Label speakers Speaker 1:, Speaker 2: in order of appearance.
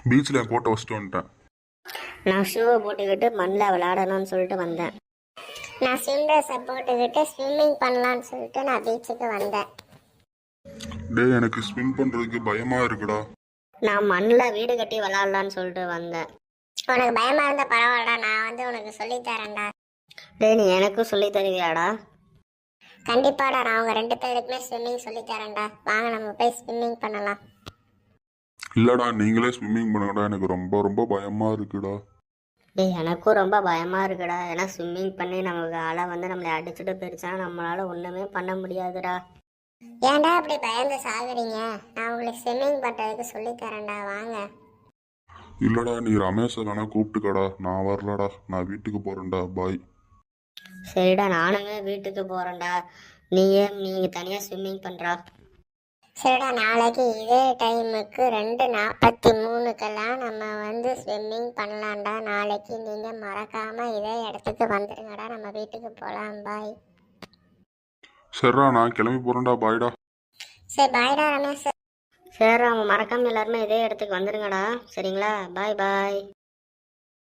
Speaker 1: பீச்சில் என் கோட்டை வச்சுட்டு வந்துட்டேன்.
Speaker 2: நான் ஷூவை போட்டுக்கிட்டு மண்ணில் விளையாடணும்னு சொல்லிட்டு வந்தேன்.
Speaker 3: நான் ஸ்விம் ட்ரெஸ்ஸை போட்டுக்கிட்டு ஸ்விம்மிங் பண்ணலான்னு சொல்லிட்டு நான் பீச்சுக்கு வந்தேன்.
Speaker 1: டேய், எனக்கு ஸ்விம் பண்ணுறதுக்கு பயமாக இருக்குடா.
Speaker 2: நான் மண்ணில் வீடு கட்டி விளையாடலான்னு சொல்லிட்டு வந்தேன்.
Speaker 3: உனக்கு பயமா இருந்தா பரவாயில்லடா, நான் வந்து உனக்கு சொல்லித்தரேன்டா.
Speaker 2: டேய், நீ எனக்கும் சொல்லி தருவியாடா?
Speaker 3: கண்டிப்பாடா, நான் உங்க 2 பேருக்குமே ஸ்விம்மிங் சொல்லித்தரேன்டா. வாங்க நம்ம போய் ஸ்விம்மிங் பண்ணலாம்.
Speaker 1: இல்லைடா, நீங்களே ஸ்விம்மிங் பண்ணுங்கடா, எனக்கு ரொம்ப ரொம்ப பயமாக இருக்குடா.
Speaker 2: டேய், எனக்கும் ரொம்ப பயமாக இருக்குடா. ஏன்னா ஸ்விம்மிங் பண்ணி நமக்கு அலை வந்து நம்மளை அடிச்சுட்டு போயிடுச்சுன்னா நம்மளால ஒன்றுமே பண்ண முடியாதுடா.
Speaker 3: ஏன்டா அப்படி பயந்து சாகுறீங்க? நான் உங்களுக்கு ஸ்விம்மிங் பண்ணுறதுக்கு சொல்லித்தரேன்டா, வாங்க.
Speaker 1: இல்லைடா, நீ ரமேஷை வேணா கூப்பிட்டுக்கடா, நான் வரலடா, நான் வீட்டுக்கு போகிறேன்டா, பாய்.
Speaker 2: சரிடா, நானுமே வீட்டுக்கு போகிறேன்டா. நீங்கள் தனியாக ஸ்விம்மிங் பண்ணுறா.
Speaker 3: சரிடா, நாளைக்கு இதே டைமுக்கு 2:43க்கெல்லாம் நம்ம வந்து ஸ்விம்மிங் பண்ணலாம்டா. நாளைக்கு நீங்கள் மறக்காமல் இதே இடத்துக்கு வந்துடுங்கடா, நம்ம வீட்டுக்கு போகலாம். பாய்.
Speaker 1: சரிடா, நான் கிளம்பி போகிறேன்டா, பாய்டா.
Speaker 3: சரி, பாய்டா ரமேஷ்.
Speaker 2: சரி, அவங்க மறக்காமல் எல்லாருமே இதே இடத்துக்கு வந்துடுங்கடா. சரிங்களா? பாய் பாய்.